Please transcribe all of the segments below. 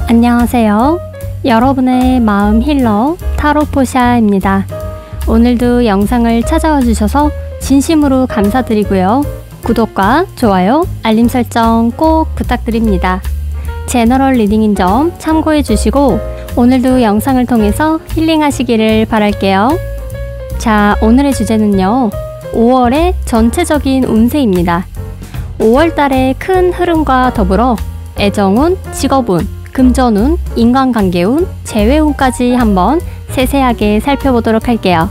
안녕하세요. 여러분의 마음 힐러 타로포샤입니다. 오늘도 영상을 찾아와 주셔서 진심으로 감사드리고요. 구독과 좋아요, 알림 설정 꼭 부탁드립니다. 제너럴 리딩인 점 참고해 주시고 오늘도 영상을 통해서 힐링하시기를 바랄게요. 자, 오늘의 주제는요. 5월의 전체적인 운세입니다. 5월달의 큰 흐름과 더불어 애정운, 직업운, 금전운, 인간관계운, 재회운까지 한번 세세하게 살펴보도록 할게요.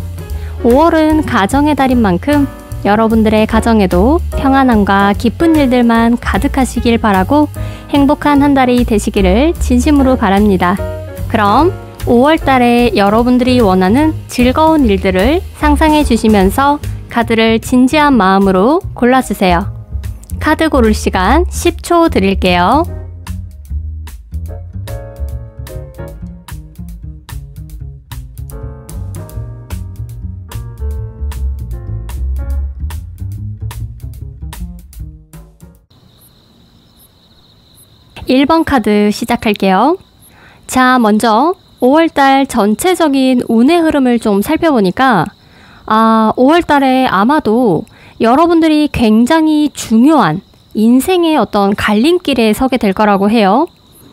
5월은 가정의 달인 만큼 여러분들의 가정에도 평안함과 기쁜 일들만 가득하시길 바라고 행복한 한 달이 되시기를 진심으로 바랍니다. 그럼 5월달에 여러분들이 원하는 즐거운 일들을 상상해 주시면서 카드를 진지한 마음으로 골라주세요. 카드 고를 시간 10초 드릴게요. (1번) 카드 시작할게요. 자, 먼저 5월달 전체적인 운의 흐름을 좀 살펴보니까 5월달에 아마도 여러분들이 굉장히 중요한 인생의 어떤 갈림길에 서게 될 거라고 해요.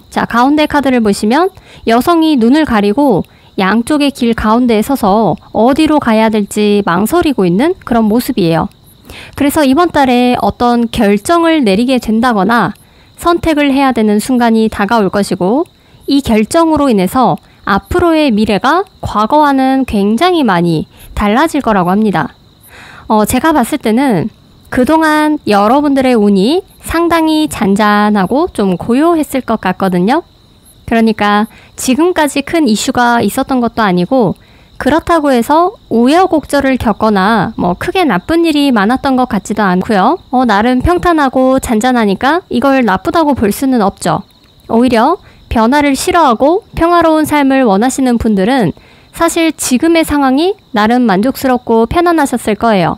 자, 가운데 카드를 보시면 여성이 눈을 가리고 양쪽의 길 가운데에 서서 어디로 가야 될지 망설이고 있는 그런 모습이에요. 그래서 이번 달에 어떤 결정을 내리게 된다거나 선택을 해야 되는 순간이 다가올 것이고, 이 결정으로 인해서 앞으로의 미래가 과거와는 굉장히 많이 달라질 거라고 합니다. 제가 봤을 때는 그동안 여러분들의 운이 상당히 잔잔하고 좀 고요했을 것 같거든요. 그러니까 지금까지 큰 이슈가 있었던 것도 아니고, 그렇다고 해서 우여곡절을 겪거나 크게 나쁜 일이 많았던 것 같지도 않고요. 나름 평탄하고 잔잔하니까 이걸 나쁘다고 볼 수는 없죠. 오히려 변화를 싫어하고 평화로운 삶을 원하시는 분들은 사실 지금의 상황이 나름 만족스럽고 편안하셨을 거예요.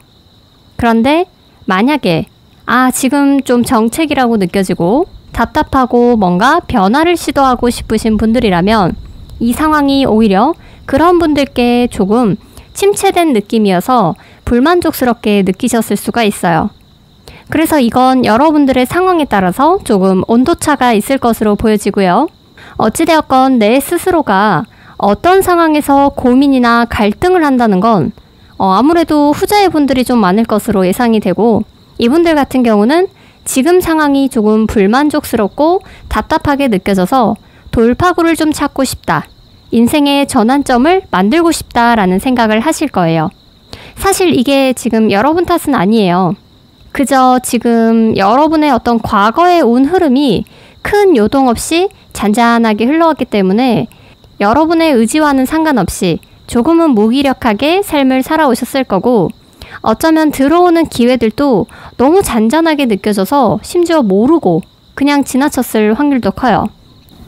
그런데 만약에 지금 좀 정책이라고 느껴지고 답답하고 뭔가 변화를 시도하고 싶으신 분들이라면 이 상황이 오히려 그런 분들께 조금 침체된 느낌이어서 불만족스럽게 느끼셨을 수가 있어요. 그래서 이건 여러분들의 상황에 따라서 조금 온도차가 있을 것으로 보여지고요. 어찌되었건 내 스스로가 어떤 상황에서 고민이나 갈등을 한다는 건 아무래도 후자의 분들이 좀 많을 것으로 예상이 되고, 이분들 같은 경우는 지금 상황이 조금 불만족스럽고 답답하게 느껴져서 돌파구를 좀 찾고 싶다, 인생의 전환점을 만들고 싶다라는 생각을 하실 거예요. 사실 이게 지금 여러분 탓은 아니에요. 그저 지금 여러분의 어떤 과거의 운 흐름이 큰 요동 없이 잔잔하게 흘러왔기 때문에 여러분의 의지와는 상관없이 조금은 무기력하게 삶을 살아오셨을 거고, 어쩌면 들어오는 기회들도 너무 잔잔하게 느껴져서 심지어 모르고 그냥 지나쳤을 확률도 커요.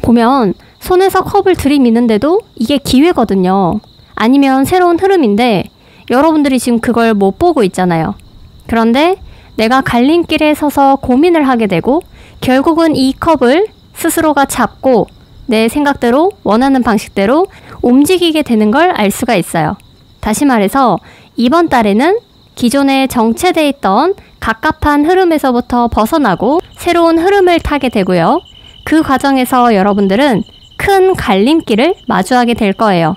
보면 손에서 컵을 들이미는데도 이게 기회거든요. 아니면 새로운 흐름인데 여러분들이 지금 그걸 못 보고 있잖아요. 그런데 내가 갈림길에 서서 고민을 하게 되고 결국은 이 컵을 스스로가 잡고 내 생각대로 원하는 방식대로 움직이게 되는 걸 알 수가 있어요. 다시 말해서 이번 달에는 기존에 정체되어 있던 갑갑한 흐름에서부터 벗어나고 새로운 흐름을 타게 되고요. 그 과정에서 여러분들은 큰 갈림길을 마주하게 될 거예요.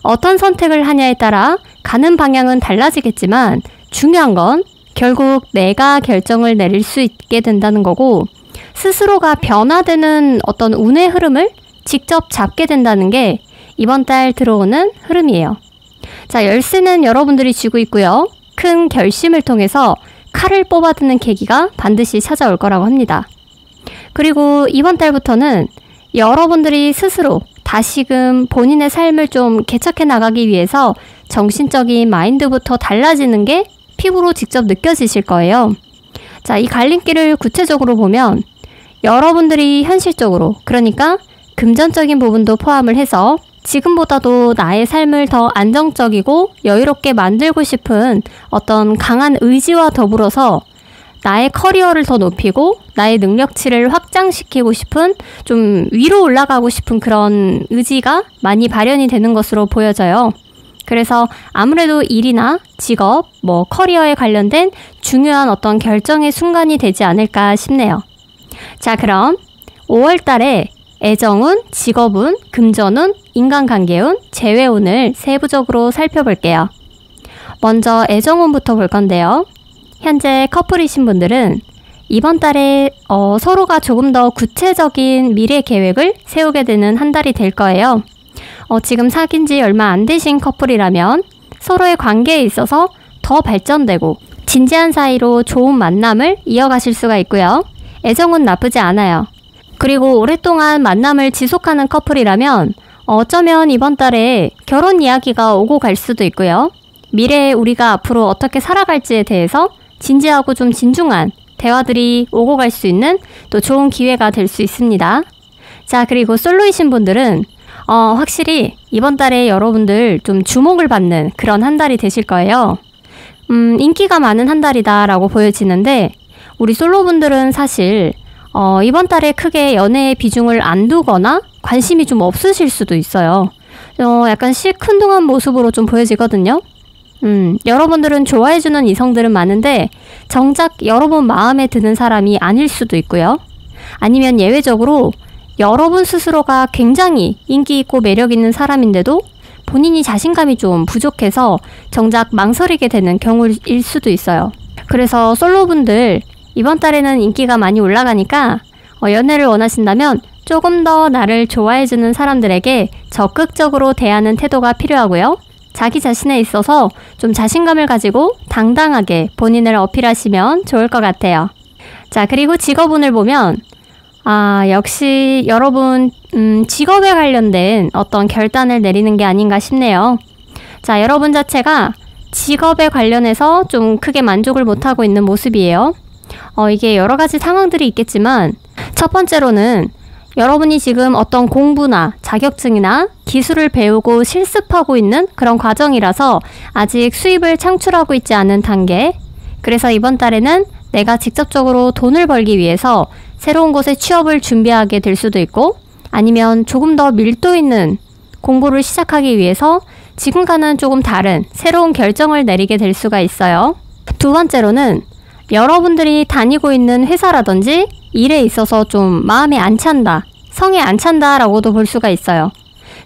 어떤 선택을 하냐에 따라 가는 방향은 달라지겠지만 중요한 건 결국 내가 결정을 내릴 수 있게 된다는 거고, 스스로가 변화되는 어떤 운의 흐름을 직접 잡게 된다는 게 이번 달 들어오는 흐름이에요. 자, 열쇠는 여러분들이 쥐고 있고요. 큰 결심을 통해서 칼을 뽑아드는 계기가 반드시 찾아올 거라고 합니다. 그리고 이번 달부터는 여러분들이 스스로 다시금 본인의 삶을 좀 개척해 나가기 위해서 정신적인 마인드부터 달라지는 게 피부로 직접 느껴지실 거예요. 자, 이 갈림길을 구체적으로 보면 여러분들이 현실적으로, 그러니까 금전적인 부분도 포함을 해서 지금보다도 나의 삶을 더 안정적이고 여유롭게 만들고 싶은 어떤 강한 의지와 더불어서 나의 커리어를 더 높이고 나의 능력치를 확장시키고 싶은, 좀 위로 올라가고 싶은 그런 의지가 많이 발현이 되는 것으로 보여져요. 그래서 아무래도 일이나 직업, 커리어에 관련된 중요한 어떤 결정의 순간이 되지 않을까 싶네요. 자, 그럼 5월 달에 애정운, 직업운, 금전운, 인간관계운, 재회운을 세부적으로 살펴볼게요. 먼저 애정운부터 볼 건데요. 현재 커플이신 분들은 이번 달에 서로가 조금 더 구체적인 미래 계획을 세우게 되는 한 달이 될 거예요. 지금 사귄 지 얼마 안 되신 커플이라면 서로의 관계에 있어서 더 발전되고 진지한 사이로 좋은 만남을 이어가실 수가 있고요. 애정은 나쁘지 않아요. 그리고 오랫동안 만남을 지속하는 커플이라면 어쩌면 이번 달에 결혼 이야기가 오고 갈 수도 있고요. 미래에 우리가 앞으로 어떻게 살아갈지에 대해서 진지하고 좀 진중한 대화들이 오고 갈 수 있는 또 좋은 기회가 될 수 있습니다. 자, 그리고 솔로이신 분들은 확실히 이번 달에 여러분들 좀 주목을 받는 그런 한 달이 되실 거예요. 인기가 많은 한 달이다라고 보여지는데, 우리 솔로분들은 사실 이번 달에 크게 연애의 비중을 안 두거나 관심이 좀 없으실 수도 있어요. 약간 시큰둥한 모습으로 좀 보여지거든요. 여러분들은 좋아해주는 이성들은 많은데 정작 여러분 마음에 드는 사람이 아닐 수도 있고요. 아니면 예외적으로 여러분 스스로가 굉장히 인기 있고 매력 있는 사람인데도 본인이 자신감이 좀 부족해서 정작 망설이게 되는 경우일 수도 있어요. 그래서 솔로분들 이번 달에는 인기가 많이 올라가니까 연애를 원하신다면 조금 더 나를 좋아해주는 사람들에게 적극적으로 대하는 태도가 필요하고요. 자기 자신에 있어서 좀 자신감을 가지고 당당하게 본인을 어필하시면 좋을 것 같아요. 자, 그리고 직업운을 보면 역시 여러분 직업에 관련된 어떤 결단을 내리는 게 아닌가 싶네요. 자, 여러분 자체가 직업에 관련해서 좀 크게 만족을 못하고 있는 모습이에요. 이게 여러 가지 상황들이 있겠지만 첫 번째로는 여러분이 지금 어떤 공부나 자격증이나 기술을 배우고 실습하고 있는 그런 과정이라서 아직 수입을 창출하고 있지 않은 단계. 그래서 이번 달에는 내가 직접적으로 돈을 벌기 위해서 새로운 곳에 취업을 준비하게 될 수도 있고, 아니면 조금 더 밀도 있는 공부를 시작하기 위해서 지금과는 조금 다른 새로운 결정을 내리게 될 수가 있어요. 두 번째로는 여러분들이 다니고 있는 회사라든지 일에 있어서 좀 마음에 안 찬다, 성에 안 찬다라고도 볼 수가 있어요.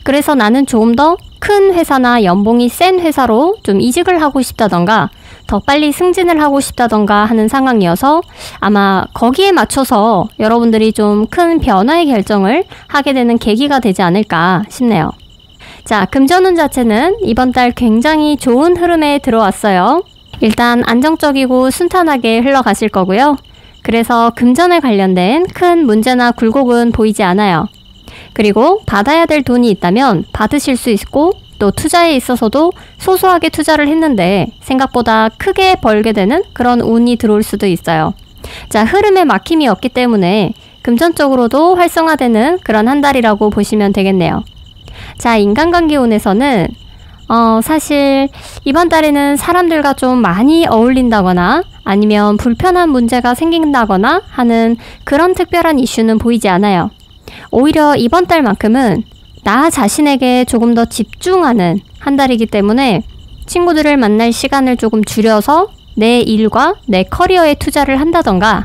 그래서 나는 조금 더 큰 회사나 연봉이 센 회사로 좀 이직을 하고 싶다던가 더 빨리 승진을 하고 싶다던가 하는 상황이어서 아마 거기에 맞춰서 여러분들이 좀 큰 변화의 결정을 하게 되는 계기가 되지 않을까 싶네요. 자, 금전운 자체는 이번 달 굉장히 좋은 흐름에 들어왔어요. 일단 안정적이고 순탄하게 흘러가실 거고요. 그래서 금전에 관련된 큰 문제나 굴곡은 보이지 않아요. 그리고 받아야 될 돈이 있다면 받으실 수 있고, 또 투자에 있어서도 소소하게 투자를 했는데 생각보다 크게 벌게 되는 그런 운이 들어올 수도 있어요. 자, 흐름에 막힘이 없기 때문에 금전적으로도 활성화되는 그런 한 달이라고 보시면 되겠네요. 자, 인간관계 운에서는 사실 이번 달에는 사람들과 좀 많이 어울린다거나 아니면 불편한 문제가 생긴다거나 하는 그런 특별한 이슈는 보이지 않아요. 오히려 이번 달만큼은 나 자신에게 조금 더 집중하는 한 달이기 때문에 친구들을 만날 시간을 조금 줄여서 내 일과 내 커리어에 투자를 한다던가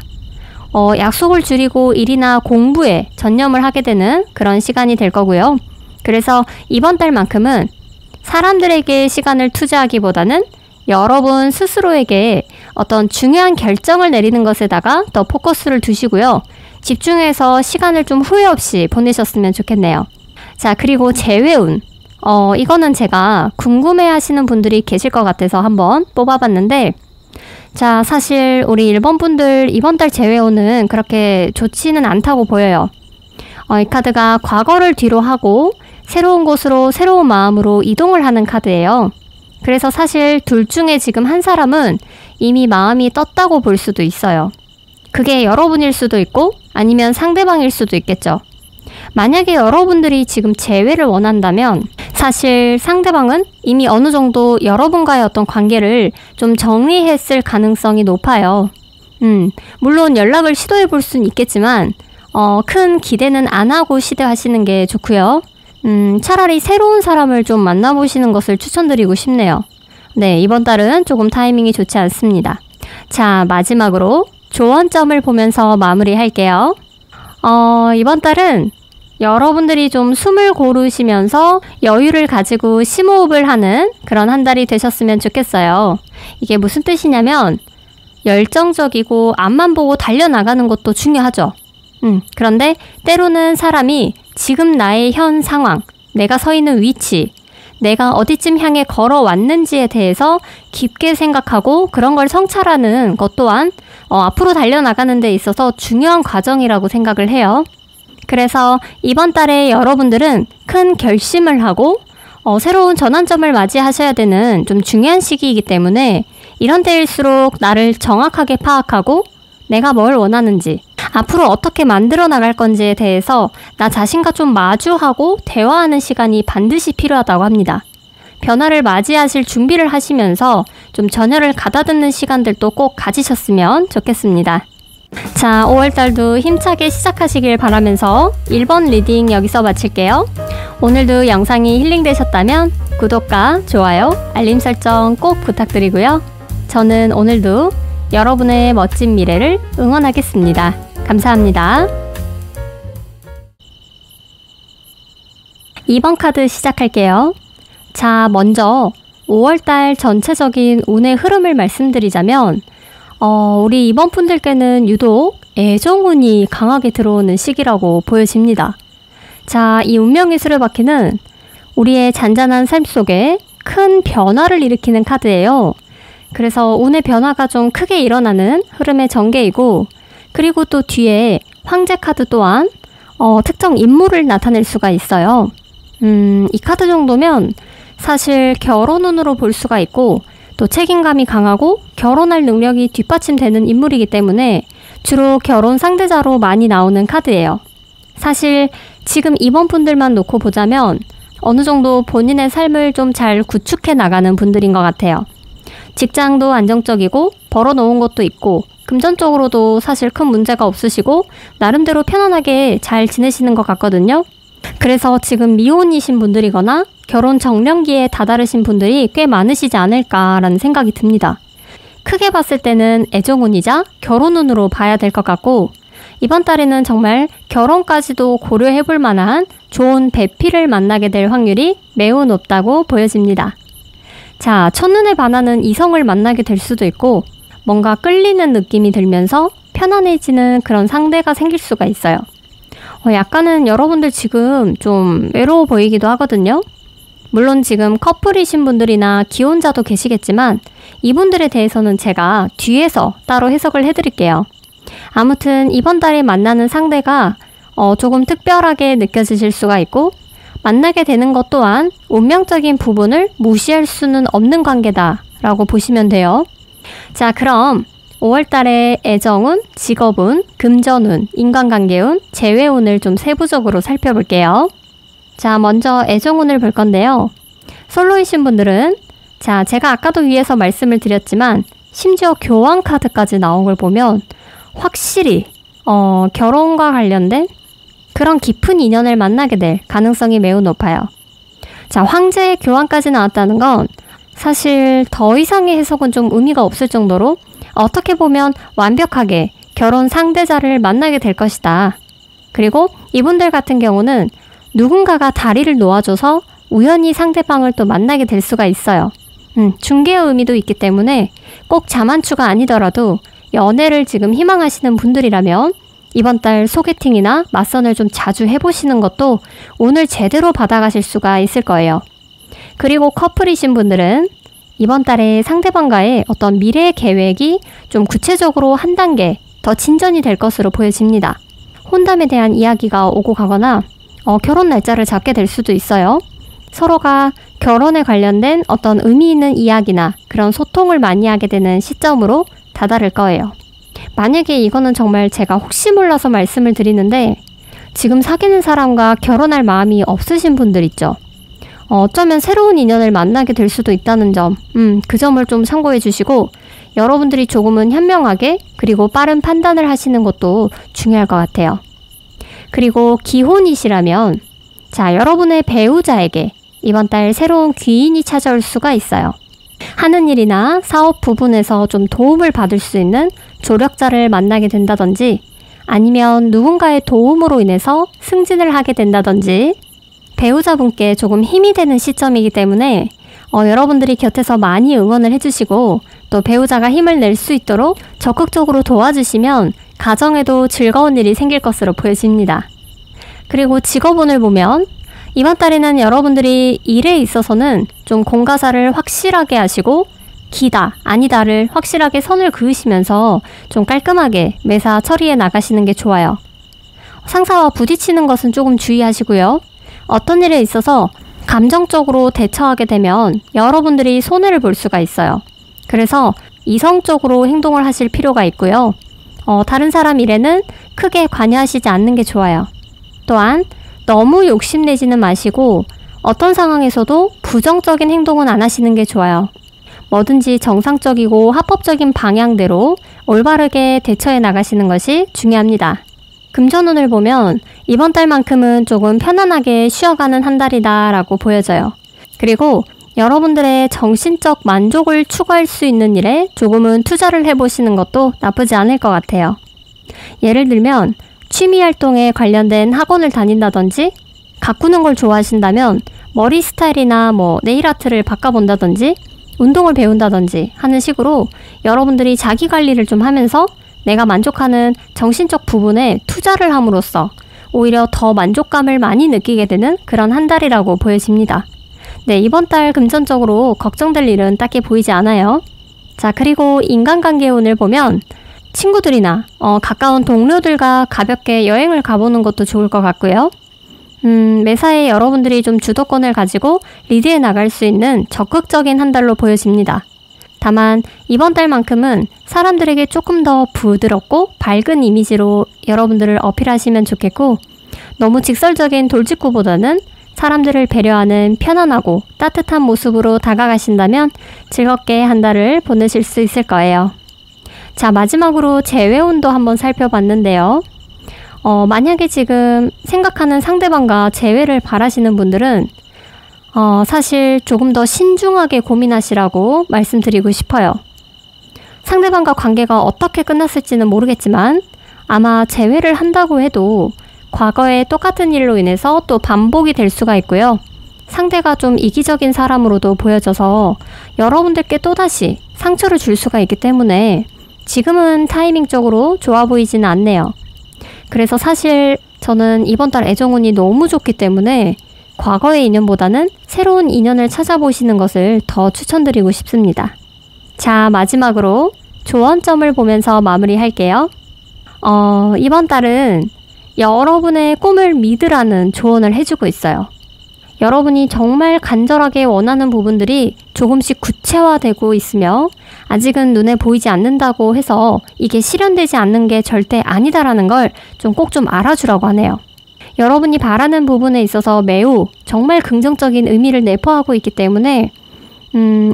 약속을 줄이고 일이나 공부에 전념을 하게 되는 그런 시간이 될 거고요. 그래서 이번 달만큼은 사람들에게 시간을 투자하기보다는 여러분 스스로에게 어떤 중요한 결정을 내리는 것에다가 더 포커스를 두시고요. 집중해서 시간을 좀 후회 없이 보내셨으면 좋겠네요. 자, 그리고 재회운. 이거는 제가 궁금해 하시는 분들이 계실 것 같아서 한번 뽑아봤는데, 자, 사실 우리 일본 분들 이번 달 재회운은 그렇게 좋지는 않다고 보여요. 이 카드가 과거를 뒤로 하고 새로운 곳으로 새로운 마음으로 이동을 하는 카드예요. 그래서 사실 둘 중에 지금 한 사람은 이미 마음이 떴다고 볼 수도 있어요. 그게 여러분일 수도 있고 아니면 상대방일 수도 있겠죠. 만약에 여러분들이 지금 재회를 원한다면 사실 상대방은 이미 어느 정도 여러분과의 어떤 관계를 좀 정리했을 가능성이 높아요. 물론 연락을 시도해 볼 수는 있겠지만 큰 기대는 안 하고 시도하시는 게 좋고요. 차라리 새로운 사람을 좀 만나보시는 것을 추천드리고 싶네요. 네, 이번 달은 조금 타이밍이 좋지 않습니다. 자, 마지막으로 조언점을 보면서 마무리할게요. 이번 달은 여러분들이 좀 숨을 고르시면서 여유를 가지고 심호흡을 하는 그런 한 달이 되셨으면 좋겠어요. 이게 무슨 뜻이냐면 열정적이고 앞만 보고 달려나가는 것도 중요하죠. 그런데 때로는 사람이 지금 나의 현 상황, 내가 서 있는 위치, 내가 어디쯤 향해 걸어왔는지에 대해서 깊게 생각하고 그런 걸 성찰하는 것 또한 앞으로 달려나가는 데 있어서 중요한 과정이라고 생각을 해요. 그래서 이번 달에 여러분들은 큰 결심을 하고 새로운 전환점을 맞이하셔야 되는 좀 중요한 시기이기 때문에 이런 때일수록 나를 정확하게 파악하고 내가 뭘 원하는지, 앞으로 어떻게 만들어 나갈 건지에 대해서 나 자신과 좀 마주하고 대화하는 시간이 반드시 필요하다고 합니다. 변화를 맞이하실 준비를 하시면서 좀 전열을 가다듬는 시간들도 꼭 가지셨으면 좋겠습니다. 자, 5월달도 힘차게 시작하시길 바라면서 1번 리딩 여기서 마칠게요. 오늘도 영상이 힐링되셨다면 구독과 좋아요, 알림 설정 꼭 부탁드리고요. 저는 오늘도 여러분의 멋진 미래를 응원하겠습니다. 감사합니다. 2번 카드 시작할게요. 자, 먼저 5월달 전체적인 운의 흐름을 말씀드리자면 우리 이번 분들께는 유독 애정운이 강하게 들어오는 시기라고 보여집니다. 자, 이 운명의 수레바퀴는 우리의 잔잔한 삶 속에 큰 변화를 일으키는 카드예요. 그래서 운의 변화가 좀 크게 일어나는 흐름의 전개이고, 그리고 또 뒤에 황제 카드 또한 특정 인물을 나타낼 수가 있어요. 이 카드 정도면 사실 결혼운으로 볼 수가 있고, 또 책임감이 강하고 결혼할 능력이 뒷받침되는 인물이기 때문에 주로 결혼 상대자로 많이 나오는 카드예요. 사실 지금 이번 분들만 놓고 보자면 어느 정도 본인의 삶을 좀 잘 구축해 나가는 분들인 것 같아요. 직장도 안정적이고 벌어놓은 것도 있고 금전적으로도 사실 큰 문제가 없으시고 나름대로 편안하게 잘 지내시는 것 같거든요. 그래서 지금 미혼이신 분들이거나 결혼 정년기에 다다르신 분들이 꽤 많으시지 않을까라는 생각이 듭니다. 크게 봤을 때는 애정운이자 결혼운으로 봐야 될 것 같고, 이번 달에는 정말 결혼까지도 고려해볼 만한 좋은 배필을 만나게 될 확률이 매우 높다고 보여집니다. 자, 첫눈에 반하는 이성을 만나게 될 수도 있고, 뭔가 끌리는 느낌이 들면서 편안해지는 그런 상대가 생길 수가 있어요. 약간은 여러분들 지금 좀 외로워 보이기도 하거든요. 물론 지금 커플이신 분들이나 기혼자도 계시겠지만 이분들에 대해서는 제가 뒤에서 따로 해석을 해드릴게요. 아무튼 이번 달에 만나는 상대가 조금 특별하게 느껴지실 수가 있고, 만나게 되는 것 또한 운명적인 부분을 무시할 수는 없는 관계다라고 보시면 돼요. 자, 그럼 5월달의 애정운, 직업운, 금전운, 인간관계운, 재회운을 좀 세부적으로 살펴볼게요. 자, 먼저 애정운을 볼 건데요. 솔로이신 분들은 자, 제가 아까도 위에서 말씀을 드렸지만 심지어 교환 카드까지 나온 걸 보면 확실히 결혼과 관련된 그런 깊은 인연을 만나게 될 가능성이 매우 높아요. 자, 황제의 교환까지 나왔다는 건 사실 더 이상의 해석은 좀 의미가 없을 정도로 어떻게 보면 완벽하게 결혼 상대자를 만나게 될 것이다. 그리고 이분들 같은 경우는 누군가가 다리를 놓아줘서 우연히 상대방을 또 만나게 될 수가 있어요. 중개의 의미도 있기 때문에 꼭 자만추가 아니더라도 연애를 지금 희망하시는 분들이라면 이번 달 소개팅이나 맞선을 좀 자주 해보시는 것도 오늘 제대로 받아가실 수가 있을 거예요. 그리고 커플이신 분들은 이번 달에 상대방과의 어떤 미래 계획이 좀 구체적으로 한 단계 더 진전이 될 것으로 보여집니다. 혼담에 대한 이야기가 오고 가거나 결혼 날짜를 잡게 될 수도 있어요. 서로가 결혼에 관련된 어떤 의미 있는 이야기나 그런 소통을 많이 하게 되는 시점으로 다다를 거예요. 만약에 이거는 정말 제가 혹시 몰라서 말씀을 드리는데 지금 사귀는 사람과 결혼할 마음이 없으신 분들 있죠. 어쩌면 새로운 인연을 만나게 될 수도 있다는 점, 그 점을 좀 참고해 주시고 여러분들이 조금은 현명하게 그리고 빠른 판단을 하시는 것도 중요할 것 같아요. 그리고 기혼이시라면 자, 여러분의 배우자에게 이번 달 새로운 귀인이 찾아올 수가 있어요. 하는 일이나 사업 부분에서 좀 도움을 받을 수 있는 조력자를 만나게 된다든지 아니면 누군가의 도움으로 인해서 승진을 하게 된다든지 배우자분께 조금 힘이 되는 시점이기 때문에 여러분들이 곁에서 많이 응원을 해주시고 또 배우자가 힘을 낼 수 있도록 적극적으로 도와주시면 가정에도 즐거운 일이 생길 것으로 보여집니다. 그리고 직업운을 보면 이번 달에는 여러분들이 일에 있어서는 좀 공과사를 확실하게 하시고 기다, 아니다를 확실하게 선을 그으시면서 좀 깔끔하게 매사 처리해 나가시는 게 좋아요. 상사와 부딪히는 것은 조금 주의하시고요. 어떤 일에 있어서 감정적으로 대처하게 되면 여러분들이 손해를 볼 수가 있어요. 그래서 이성적으로 행동을 하실 필요가 있고요. 다른 사람 일에는 크게 관여하시지 않는 게 좋아요. 또한 너무 욕심내지는 마시고 어떤 상황에서도 부정적인 행동은 안 하시는 게 좋아요. 뭐든지 정상적이고 합법적인 방향대로 올바르게 대처해 나가시는 것이 중요합니다. 금전운을 보면 이번 달만큼은 조금 편안하게 쉬어가는 한 달이다 라고 보여져요. 그리고 여러분들의 정신적 만족을 추구할 수 있는 일에 조금은 투자를 해보시는 것도 나쁘지 않을 것 같아요. 예를 들면 취미활동에 관련된 학원을 다닌다든지 가꾸는 걸 좋아하신다면 머리 스타일이나 네일아트를 바꿔본다든지 운동을 배운다든지 하는 식으로 여러분들이 자기관리를 좀 하면서 내가 만족하는 정신적 부분에 투자를 함으로써 오히려 더 만족감을 많이 느끼게 되는 그런 한 달이라고 보여집니다. 네, 이번 달 금전적으로 걱정될 일은 딱히 보이지 않아요. 자, 그리고 인간관계 운을 보면 친구들이나 가까운 동료들과 가볍게 여행을 가보는 것도 좋을 것 같고요. 매사에 여러분들이 좀 주도권을 가지고 리드해 나갈 수 있는 적극적인 한 달로 보여집니다. 다만 이번 달만큼은 사람들에게 조금 더 부드럽고 밝은 이미지로 여러분들을 어필하시면 좋겠고 너무 직설적인 돌직구보다는 사람들을 배려하는 편안하고 따뜻한 모습으로 다가가신다면 즐겁게 한 달을 보내실 수 있을 거예요. 자, 마지막으로 재회운도 한번 살펴봤는데요. 만약에 지금 생각하는 상대방과 재회를 바라시는 분들은 사실 조금 더 신중하게 고민하시라고 말씀드리고 싶어요. 상대방과 관계가 어떻게 끝났을지는 모르겠지만 아마 재회를 한다고 해도 과거에 똑같은 일로 인해서 또 반복이 될 수가 있고요. 상대가 좀 이기적인 사람으로도 보여져서 여러분들께 또다시 상처를 줄 수가 있기 때문에 지금은 타이밍적으로 좋아 보이지는 않네요. 그래서 사실 저는 이번 달 애정운이 너무 좋기 때문에 과거의 인연보다는 새로운 인연을 찾아보시는 것을 더 추천드리고 싶습니다. 자, 마지막으로 조언점을 보면서 마무리할게요. 이번 달은 여러분의 꿈을 믿으라는 조언을 해주고 있어요. 여러분이 정말 간절하게 원하는 부분들이 조금씩 구체화되고 있으며 아직은 눈에 보이지 않는다고 해서 이게 실현되지 않는 게 절대 아니다라는 걸 좀 꼭 좀 알아주라고 하네요. 여러분이 바라는 부분에 있어서 매우 정말 긍정적인 의미를 내포하고 있기 때문에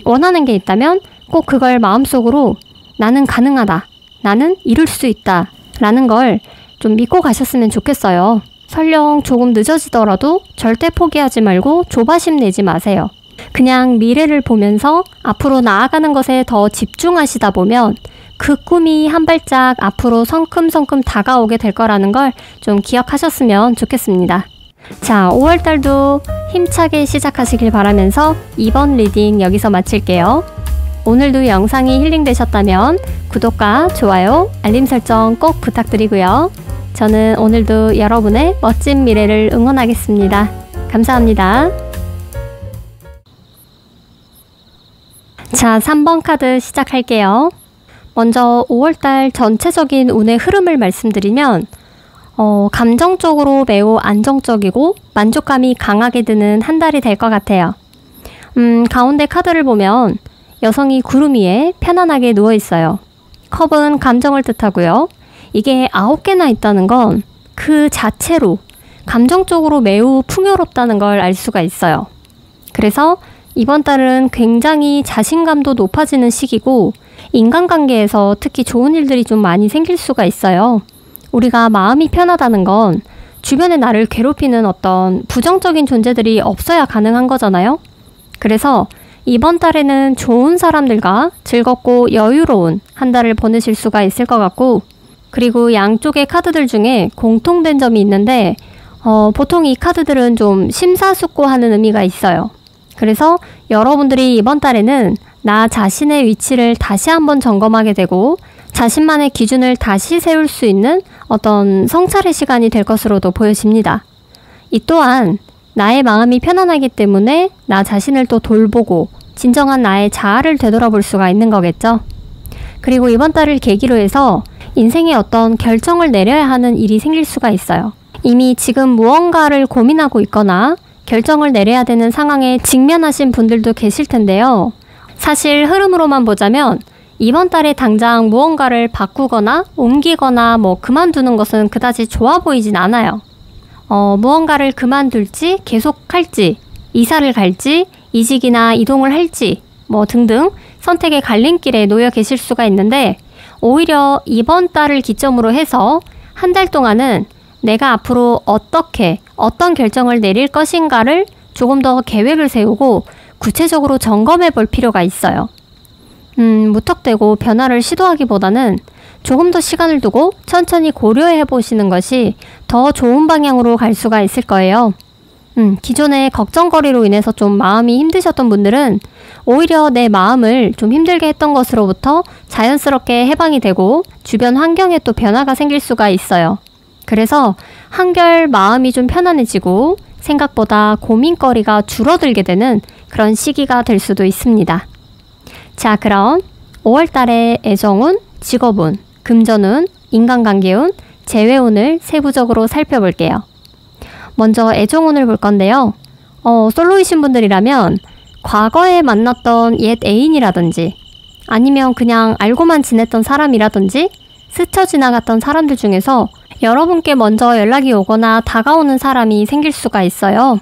원하는 게 있다면 꼭 그걸 마음속으로 나는 가능하다, 나는 이룰 수 있다 라는 걸 좀 믿고 가셨으면 좋겠어요. 설령 조금 늦어지더라도 절대 포기하지 말고 조바심 내지 마세요. 그냥 미래를 보면서 앞으로 나아가는 것에 더 집중하시다 보면 그 꿈이 한 발짝 앞으로 성큼성큼 다가오게 될 거라는 걸 좀 기억하셨으면 좋겠습니다. 자, 5월달도 힘차게 시작하시길 바라면서 이번 리딩 여기서 마칠게요. 오늘도 영상이 힐링되셨다면 구독과 좋아요, 알림 설정 꼭 부탁드리고요. 저는 오늘도 여러분의 멋진 미래를 응원하겠습니다. 감사합니다. 자, 3번 카드 시작할게요. 먼저 5월달 전체적인 운의 흐름을 말씀드리면 감정적으로 매우 안정적이고 만족감이 강하게 드는 한 달이 될 것 같아요. 가운데 카드를 보면 여성이 구름 위에 편안하게 누워 있어요. 컵은 감정을 뜻하고요. 이게 9개나 있다는 건 그 자체로 감정적으로 매우 풍요롭다는 걸 알 수가 있어요. 그래서 이번 달은 굉장히 자신감도 높아지는 시기고 인간관계에서 특히 좋은 일들이 좀 많이 생길 수가 있어요. 우리가 마음이 편하다는 건 주변에 나를 괴롭히는 어떤 부정적인 존재들이 없어야 가능한 거잖아요. 그래서 이번 달에는 좋은 사람들과 즐겁고 여유로운 한 달을 보내실 수가 있을 것 같고, 그리고 양쪽의 카드들 중에 공통된 점이 있는데 보통 이 카드들은 좀 심사숙고하는 의미가 있어요. 그래서 여러분들이 이번 달에는 나 자신의 위치를 다시 한번 점검하게 되고 자신만의 기준을 다시 세울 수 있는 어떤 성찰의 시간이 될 것으로도 보여집니다. 이 또한 나의 마음이 편안하기 때문에 나 자신을 또 돌보고 진정한 나의 자아를 되돌아볼 수가 있는 거겠죠. 그리고 이번 달을 계기로 해서 인생에 어떤 결정을 내려야 하는 일이 생길 수가 있어요. 이미 지금 무언가를 고민하고 있거나 결정을 내려야 되는 상황에 직면하신 분들도 계실 텐데요. 사실 흐름으로만 보자면 이번 달에 당장 무언가를 바꾸거나 옮기거나 그만두는 것은 그다지 좋아 보이진 않아요. 무언가를 그만둘지 계속할지, 이사를 갈지, 이직이나 이동을 할지 등등 선택의 갈림길에 놓여 계실 수가 있는데, 오히려 이번 달을 기점으로 해서 한 달 동안은 내가 앞으로 어떤 결정을 내릴 것인가를 조금 더 계획을 세우고 구체적으로 점검해 볼 필요가 있어요. 무턱대고 변화를 시도하기보다는 조금 더 시간을 두고 천천히 고려해 보시는 것이 더 좋은 방향으로 갈 수가 있을 거예요. 기존의 걱정거리로 인해서 좀 마음이 힘드셨던 분들은 오히려 내 마음을 좀 힘들게 했던 것으로부터 자연스럽게 해방이 되고 주변 환경에 또 변화가 생길 수가 있어요. 그래서 한결 마음이 좀 편안해지고 생각보다 고민거리가 줄어들게 되는 그런 시기가 될 수도 있습니다. 자, 그럼 5월달의 애정운, 직업운, 금전운, 인간관계운, 재회운을 세부적으로 살펴볼게요. 먼저 애정운을 볼 건데요. 솔로이신 분들이라면 과거에 만났던 옛 애인이라든지 아니면 그냥 알고만 지냈던 사람이라든지 스쳐 지나갔던 사람들 중에서 여러분께 먼저 연락이 오거나 다가오는 사람이 생길 수가 있어요.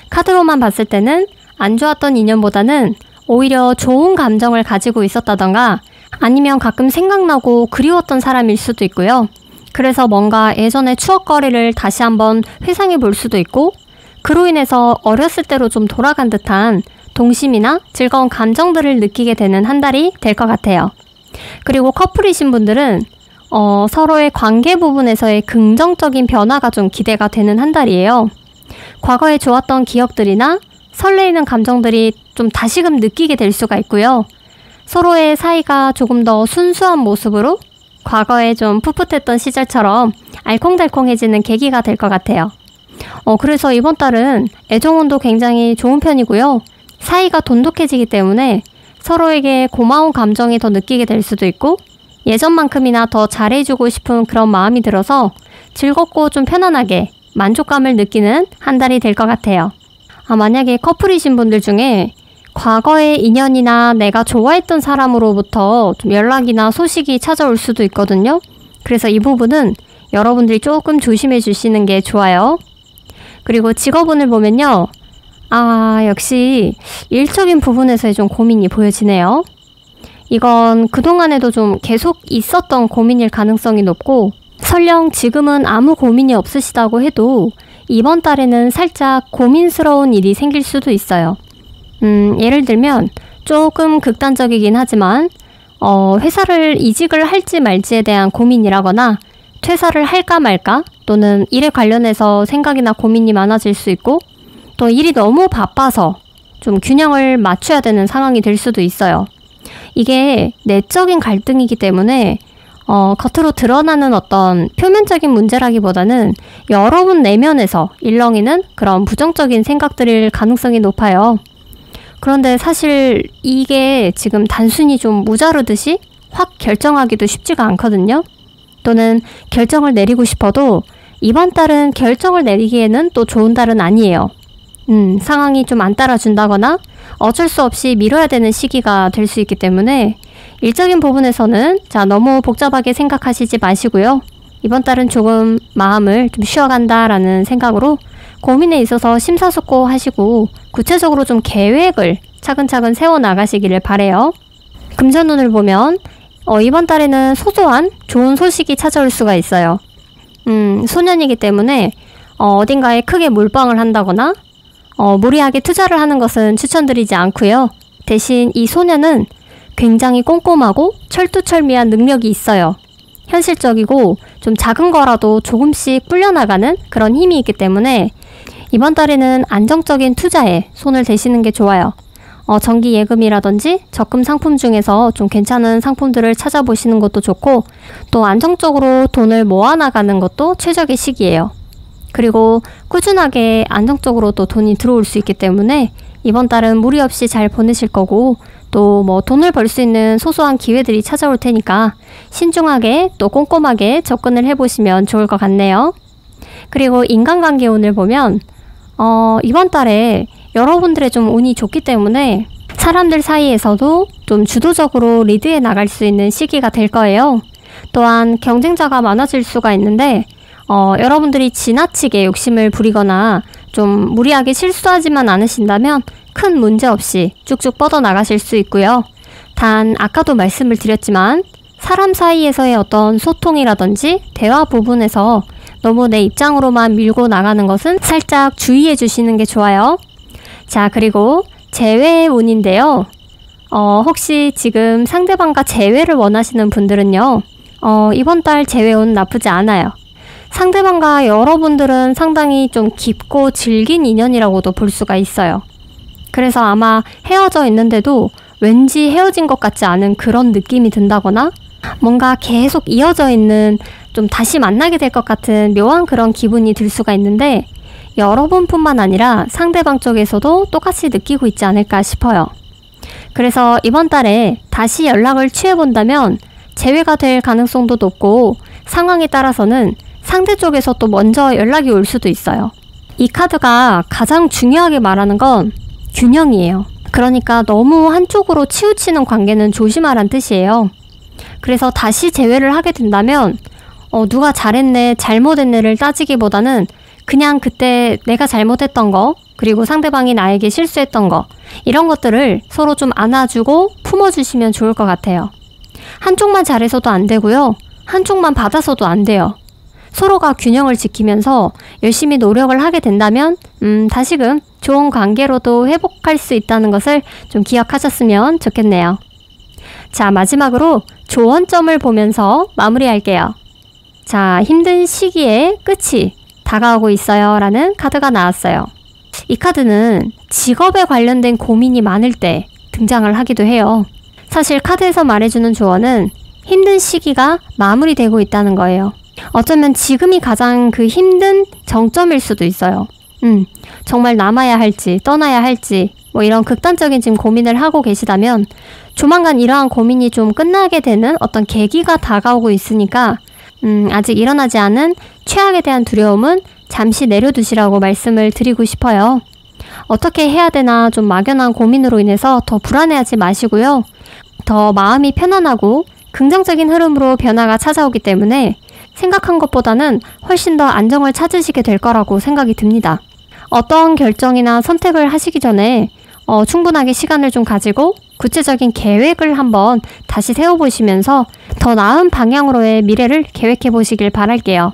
카드로만 봤을 때는 안 좋았던 인연보다는 오히려 좋은 감정을 가지고 있었다던가 아니면 가끔 생각나고 그리웠던 사람일 수도 있고요. 그래서 뭔가 예전의 추억거리를 다시 한번 회상해 볼 수도 있고, 그로 인해서 어렸을 때로 좀 돌아간 듯한 동심이나 즐거운 감정들을 느끼게 되는 한 달이 될 것 같아요. 그리고 커플이신 분들은 서로의 관계 부분에서의 긍정적인 변화가 좀 기대가 되는 한 달이에요. 과거에 좋았던 기억들이나 설레이는 감정들이 좀 다시금 느끼게 될 수가 있고요. 서로의 사이가 조금 더 순수한 모습으로 과거에 좀 풋풋했던 시절처럼 알콩달콩해지는 계기가 될 것 같아요. 그래서 이번 달은 애정운도 굉장히 좋은 편이고요. 사이가 돈독해지기 때문에 서로에게 고마운 감정이 더 느끼게 될 수도 있고, 예전만큼이나 더 잘해주고 싶은 그런 마음이 들어서 즐겁고 좀 편안하게 만족감을 느끼는 한 달이 될 것 같아요. 만약에 커플이신 분들 중에 과거의 인연이나 내가 좋아했던 사람으로부터 좀 연락이나 소식이 찾아올 수도 있거든요. 그래서 이 부분은 여러분들이 조금 조심해 주시는 게 좋아요. 그리고 직업운을 보면요. 역시 일적인 부분에서의 좀 고민이 보여지네요. 이건 그동안에도 좀 계속 있었던 고민일 가능성이 높고, 설령 지금은 아무 고민이 없으시다고 해도 이번 달에는 살짝 고민스러운 일이 생길 수도 있어요. 예를 들면 조금 극단적이긴 하지만 회사를 이직을 할지 말지에 대한 고민이라거나 퇴사를 할까 말까 또는 일에 관련해서 생각이나 고민이 많아질 수 있고, 또 일이 너무 바빠서 좀 균형을 맞춰야 되는 상황이 될 수도 있어요. 이게 내적인 갈등이기 때문에 겉으로 드러나는 어떤 표면적인 문제라기보다는 여러분 내면에서 일렁이는 그런 부정적인 생각들일 가능성이 높아요. 그런데 사실 이게 지금 단순히 좀 무자르듯이 확 결정하기도 쉽지가 않거든요. 또는 결정을 내리고 싶어도 이번 달은 결정을 내리기에는 또 좋은 달은 아니에요. 상황이 좀 안 따라준다거나 어쩔 수 없이 미뤄야 되는 시기가 될 수 있기 때문에 일적인 부분에서는 너무 복잡하게 생각하시지 마시고요. 이번 달은 조금 마음을 좀 쉬어간다라는 생각으로 고민에 있어서 심사숙고하시고 구체적으로 좀 계획을 차근차근 세워나가시기를 바래요. 금전운을 보면 이번 달에는 소소한 좋은 소식이 찾아올 수가 있어요. 소년이기 때문에 어딘가에 크게 몰빵을 한다거나 무리하게 투자를 하는 것은 추천드리지 않고요. 대신 이 소년은 굉장히 꼼꼼하고 철두철미한 능력이 있어요. 현실적이고 좀 작은 거라도 조금씩 불려나가는 그런 힘이 있기 때문에 이번 달에는 안정적인 투자에 손을 대시는 게 좋아요. 정기 예금이라든지 적금 상품 중에서 좀 괜찮은 상품들을 찾아보시는 것도 좋고, 또 안정적으로 돈을 모아나가는 것도 최적의 시기예요. 그리고 꾸준하게 안정적으로 또 돈이 들어올 수 있기 때문에 이번 달은 무리 없이 잘 보내실 거고, 또 뭐 돈을 벌 수 있는 소소한 기회들이 찾아올 테니까 신중하게 또 꼼꼼하게 접근을 해보시면 좋을 것 같네요. 그리고 인간관계 운을 보면 이번 달에 여러분들의 좀 운이 좋기 때문에 사람들 사이에서도 좀 주도적으로 리드해 나갈 수 있는 시기가 될 거예요. 또한 경쟁자가 많아질 수가 있는데 여러분들이 지나치게 욕심을 부리거나 좀 무리하게 실수하지만 않으신다면 큰 문제 없이 쭉쭉 뻗어나가실 수 있고요. 단 아까도 말씀을 드렸지만 사람 사이에서의 어떤 소통이라든지 대화 부분에서 너무 내 입장으로만 밀고 나가는 것은 살짝 주의해 주시는 게 좋아요. 자, 그리고 재회의 운인데요. 혹시 지금 상대방과 재회를 원하시는 분들은요. 이번 달 재회운 나쁘지 않아요. 상대방과 여러분들은 상당히 좀 깊고 질긴 인연이라고도 볼 수가 있어요. 그래서 아마 헤어져 있는데도 왠지 헤어진 것 같지 않은 그런 느낌이 든다거나 뭔가 계속 이어져 있는 좀 다시 만나게 될 것 같은 묘한 그런 기분이 들 수가 있는데 여러분뿐만 아니라 상대방 쪽에서도 똑같이 느끼고 있지 않을까 싶어요. 그래서 이번 달에 다시 연락을 취해본다면 재회가 될 가능성도 높고 상황에 따라서는 상대 쪽에서 또 먼저 연락이 올 수도 있어요. 이 카드가 가장 중요하게 말하는 건 균형이에요. 그러니까 너무 한쪽으로 치우치는 관계는 조심하란 뜻이에요. 그래서 다시 재회를 하게 된다면 누가 잘했네, 잘못했네를 따지기보다는 그냥 그때 내가 잘못했던 거, 그리고 상대방이 나에게 실수했던 거, 이런 것들을 서로 좀 안아주고 품어주시면 좋을 것 같아요. 한쪽만 잘해서도 안 되고요. 한쪽만 받아서도 안 돼요. 서로가 균형을 지키면서 열심히 노력을 하게 된다면 다시금 좋은 관계로도 회복할 수 있다는 것을 좀 기억하셨으면 좋겠네요. 자, 마지막으로 조언점을 보면서 마무리할게요. 자, 힘든 시기의 끝이 다가오고 있어요 라는 카드가 나왔어요. 이 카드는 직업에 관련된 고민이 많을 때 등장을 하기도 해요. 사실 카드에서 말해주는 조언은 힘든 시기가 마무리되고 있다는 거예요. 어쩌면 지금이 가장 그 힘든 정점일 수도 있어요. 정말 남아야 할지 떠나야 할지 뭐 이런 극단적인 지금 고민을 하고 계시다면 조만간 이러한 고민이 좀 끝나게 되는 어떤 계기가 다가오고 있으니까 아직 일어나지 않은 최악에 대한 두려움은 잠시 내려두시라고 말씀을 드리고 싶어요. 어떻게 해야 되나 좀 막연한 고민으로 인해서 더 불안해하지 마시고요. 더 마음이 편안하고 긍정적인 흐름으로 변화가 찾아오기 때문에 생각한 것보다는 훨씬 더 안정을 찾으시게 될 거라고 생각이 듭니다. 어떤 결정이나 선택을 하시기 전에 충분하게 시간을 좀 가지고 구체적인 계획을 한번 다시 세워보시면서 더 나은 방향으로의 미래를 계획해 보시길 바랄게요.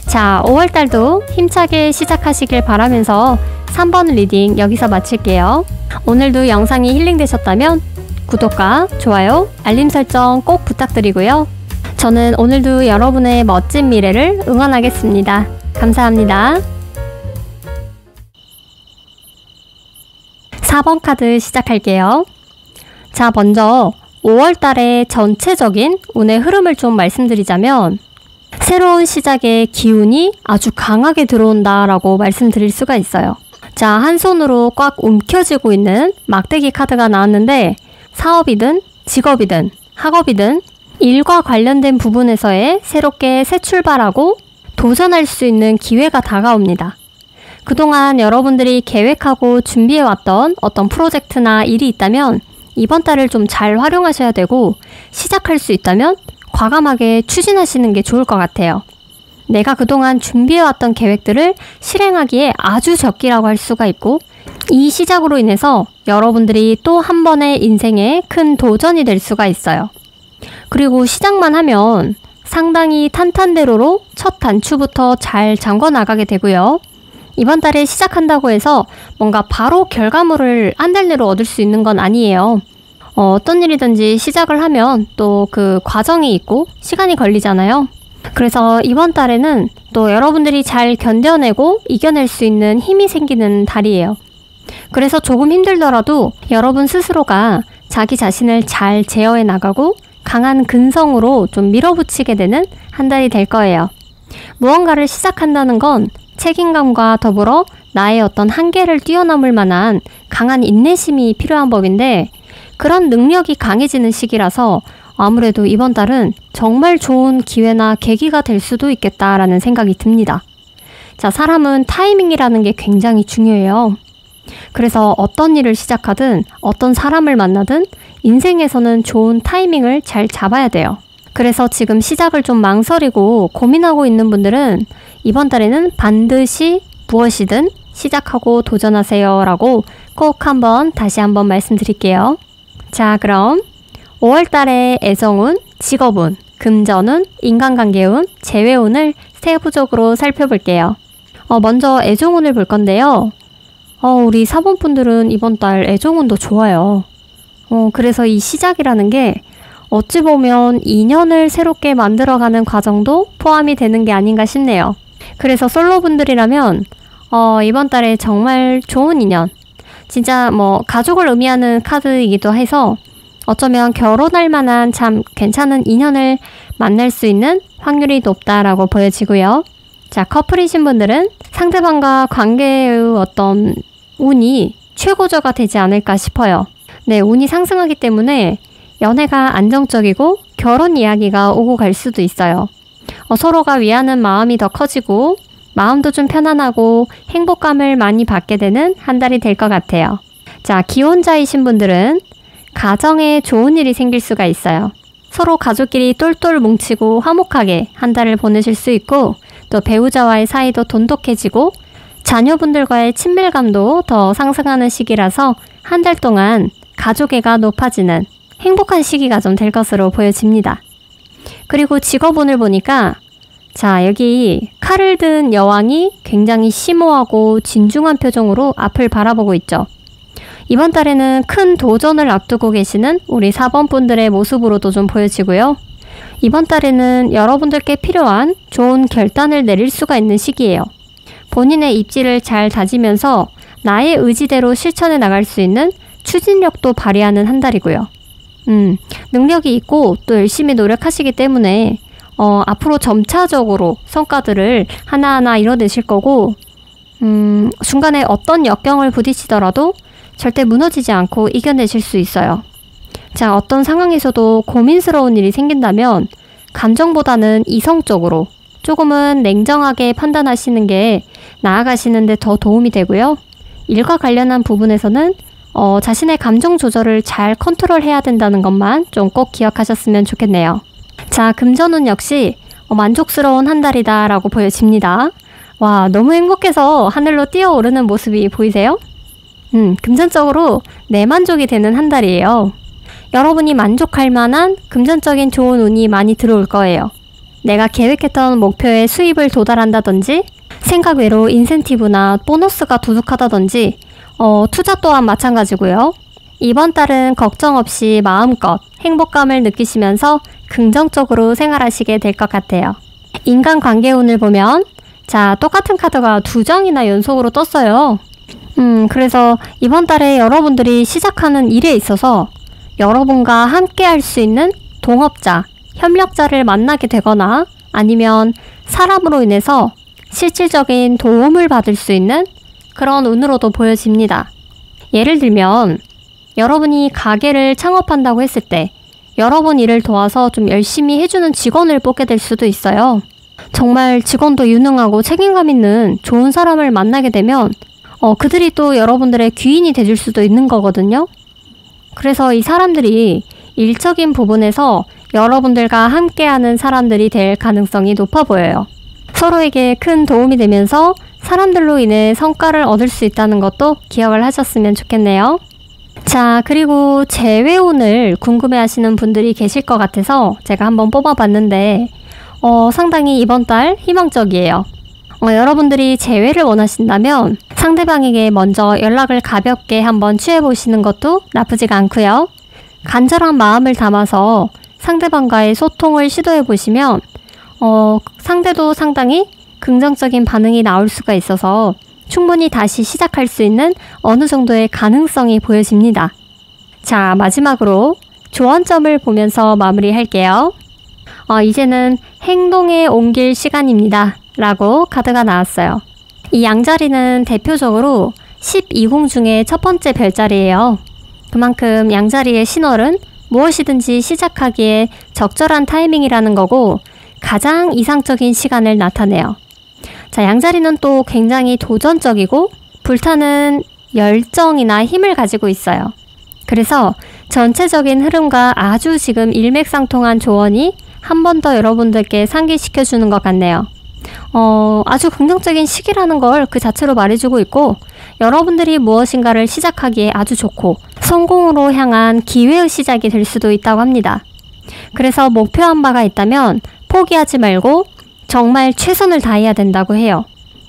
자, 5월달도 힘차게 시작하시길 바라면서 3번 리딩 여기서 마칠게요. 오늘도 영상이 힐링되셨다면 구독과 좋아요, 알림 설정 꼭 부탁드리고요. 저는 오늘도 여러분의 멋진 미래를 응원하겠습니다. 감사합니다. 4번 카드 시작할게요. 자, 먼저 5월달의 전체적인 운의 흐름을 좀 말씀드리자면 새로운 시작의 기운이 아주 강하게 들어온다라고 말씀드릴 수가 있어요. 자, 한 손으로 꽉 움켜쥐고 있는 막대기 카드가 나왔는데 사업이든 직업이든 학업이든 일과 관련된 부분에서의 새롭게 새 출발하고 도전할 수 있는 기회가 다가옵니다. 그동안 여러분들이 계획하고 준비해왔던 어떤 프로젝트나 일이 있다면 이번 달을 좀 잘 활용하셔야 되고 시작할 수 있다면 과감하게 추진하시는 게 좋을 것 같아요. 내가 그동안 준비해왔던 계획들을 실행하기에 아주 적기라고 할 수가 있고, 이 시작으로 인해서 여러분들이 또 한 번의 인생에 큰 도전이 될 수가 있어요. 그리고 시작만 하면 상당히 탄탄대로로 첫 단추부터 잘 잠궈 나가게 되고요. 이번 달에 시작한다고 해서 뭔가 바로 결과물을 한 달 내로 얻을 수 있는 건 아니에요. 어떤 일이든지 시작을 하면 또 그 과정이 있고 시간이 걸리잖아요. 그래서 이번 달에는 또 여러분들이 잘 견뎌내고 이겨낼 수 있는 힘이 생기는 달이에요. 그래서 조금 힘들더라도 여러분 스스로가 자기 자신을 잘 제어해 나가고 강한 근성으로 좀 밀어붙이게 되는 한 달이 될 거예요. 무언가를 시작한다는 건 책임감과 더불어 나의 어떤 한계를 뛰어넘을 만한 강한 인내심이 필요한 법인데, 그런 능력이 강해지는 시기라서 아무래도 이번 달은 정말 좋은 기회나 계기가 될 수도 있겠다라는 생각이 듭니다. 자, 사람은 타이밍이라는 게 굉장히 중요해요. 그래서 어떤 일을 시작하든 어떤 사람을 만나든 인생에서는 좋은 타이밍을 잘 잡아야 돼요. 그래서 지금 시작을 좀 망설이고 고민하고 있는 분들은 이번 달에는 반드시 무엇이든 시작하고 도전하세요 라고 꼭 다시 한번 말씀드릴게요. 자, 그럼 5월 달의 애정운, 직업운, 금전운, 인간관계운, 재회운을 세부적으로 살펴볼게요. 먼저 애정운을 볼 건데요. 우리 사본분들은 이번 달 애정운도 좋아요. 그래서 이 시작이라는 게 어찌 보면 인연을 새롭게 만들어가는 과정도 포함이 되는 게 아닌가 싶네요. 그래서 솔로분들이라면 이번 달에 정말 좋은 인연, 진짜 가족을 의미하는 카드이기도 해서 어쩌면 결혼할 만한 참 괜찮은 인연을 만날 수 있는 확률이 높다라고 보여지고요. 자, 커플이신 분들은 상대방과 관계의 어떤 운이 최고조가 되지 않을까 싶어요. 네, 운이 상승하기 때문에 연애가 안정적이고 결혼 이야기가 오고 갈 수도 있어요. 서로가 위하는 마음이 더 커지고 마음도 좀 편안하고 행복감을 많이 받게 되는 한 달이 될 것 같아요. 자, 기혼자이신 분들은 가정에 좋은 일이 생길 수가 있어요. 서로 가족끼리 똘똘 뭉치고 화목하게 한 달을 보내실 수 있고, 또 배우자와의 사이도 돈독해지고 자녀분들과의 친밀감도 더 상승하는 시기라서 한 달 동안 가족애가 높아지는 행복한 시기가 좀 될 것으로 보여집니다. 그리고 직업운을 보니까, 자, 여기 칼을 든 여왕이 굉장히 심오하고 진중한 표정으로 앞을 바라보고 있죠. 이번 달에는 큰 도전을 앞두고 계시는 우리 4번 분들의 모습으로도 좀 보여지고요. 이번 달에는 여러분들께 필요한 좋은 결단을 내릴 수가 있는 시기예요. 본인의 입지를 잘 다지면서 나의 의지대로 실천해 나갈 수 있는 추진력도 발휘하는 한 달이고요. 능력이 있고 또 열심히 노력하시기 때문에 앞으로 점차적으로 성과들을 하나하나 이뤄내실 거고, 중간에 어떤 역경을 부딪히더라도 절대 무너지지 않고 이겨내실 수 있어요. 자, 어떤 상황에서도 고민스러운 일이 생긴다면 감정보다는 이성적으로 조금은 냉정하게 판단하시는 게 나아가시는 데 더 도움이 되고요. 일과 관련한 부분에서는 자신의 감정 조절을 잘 컨트롤해야 된다는 것만 좀 꼭 기억하셨으면 좋겠네요. 자, 금전운 역시 만족스러운 한 달이다 라고 보여집니다. 와, 너무 행복해서 하늘로 뛰어오르는 모습이 보이세요? 금전적으로 내만족이 되는 한 달이에요. 여러분이 만족할 만한 금전적인 좋은 운이 많이 들어올 거예요. 내가 계획했던 목표에 수입을 도달한다든지, 생각 외로 인센티브나 보너스가 두둑하다든지, 투자 또한 마찬가지고요. 이번 달은 걱정 없이 마음껏 행복감을 느끼시면서 긍정적으로 생활하시게 될 것 같아요. 인간관계운을 보면, 자, 똑같은 카드가 2장이나 연속으로 떴어요. 그래서 이번 달에 여러분들이 시작하는 일에 있어서 여러분과 함께 할 수 있는 동업자, 협력자를 만나게 되거나 아니면 사람으로 인해서 실질적인 도움을 받을 수 있는 그런 운으로도 보여집니다. 예를 들면 여러분이 가게를 창업한다고 했을 때 여러분 일을 도와서 좀 열심히 해주는 직원을 뽑게 될 수도 있어요. 정말 직원도 유능하고 책임감 있는 좋은 사람을 만나게 되면 그들이 또 여러분들의 귀인이 돼줄 수도 있는 거거든요. 그래서 이 사람들이 일적인 부분에서 여러분들과 함께하는 사람들이 될 가능성이 높아 보여요. 서로에게 큰 도움이 되면서 사람들로 인해 성과를 얻을 수 있다는 것도 기억을 하셨으면 좋겠네요. 자, 그리고 재회운을 궁금해하시는 분들이 계실 것 같아서 제가 한번 뽑아봤는데 상당히 이번 달 희망적이에요. 여러분들이 재회를 원하신다면 상대방에게 먼저 연락을 가볍게 한번 취해보시는 것도 나쁘지가 않고요. 간절한 마음을 담아서 상대방과의 소통을 시도해보시면 상대도 상당히 긍정적인 반응이 나올 수가 있어서 충분히 다시 시작할 수 있는 어느 정도의 가능성이 보여집니다. 자, 마지막으로 조언점을 보면서 마무리할게요. 이제는 행동에 옮길 시간입니다. 라고 카드가 나왔어요. 이 양자리는 대표적으로 12궁 중에 첫 번째 별자리예요. 그만큼 양자리의 신월은 무엇이든지 시작하기에 적절한 타이밍이라는 거고 가장 이상적인 시간을 나타내요. 자, 양자리는 또 굉장히 도전적이고 불타는 열정이나 힘을 가지고 있어요. 그래서 전체적인 흐름과 아주 지금 일맥상통한 조언이 한 번 더 여러분들께 상기시켜주는 것 같네요. 아주 긍정적인 시기라는 걸 그 자체로 말해주고 있고 여러분들이 무엇인가를 시작하기에 아주 좋고 성공으로 향한 기회의 시작이 될 수도 있다고 합니다. 그래서 목표한 바가 있다면 포기하지 말고 정말 최선을 다해야 된다고 해요.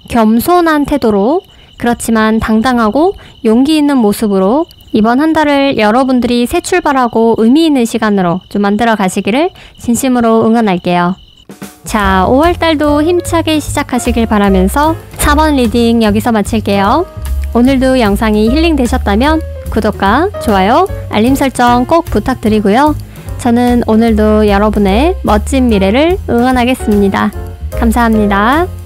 겸손한 태도로 그렇지만 당당하고 용기 있는 모습으로 이번 한 달을 여러분들이 새 출발하고 의미 있는 시간으로 좀 만들어 가시기를 진심으로 응원할게요. 자, 5월달도 힘차게 시작하시길 바라면서 4번 리딩 여기서 마칠게요. 오늘도 영상이 힐링되셨다면 구독과 좋아요, 알림 설정 꼭 부탁드리고요. 저는 오늘도 여러분의 멋진 미래를 응원하겠습니다. 감사합니다.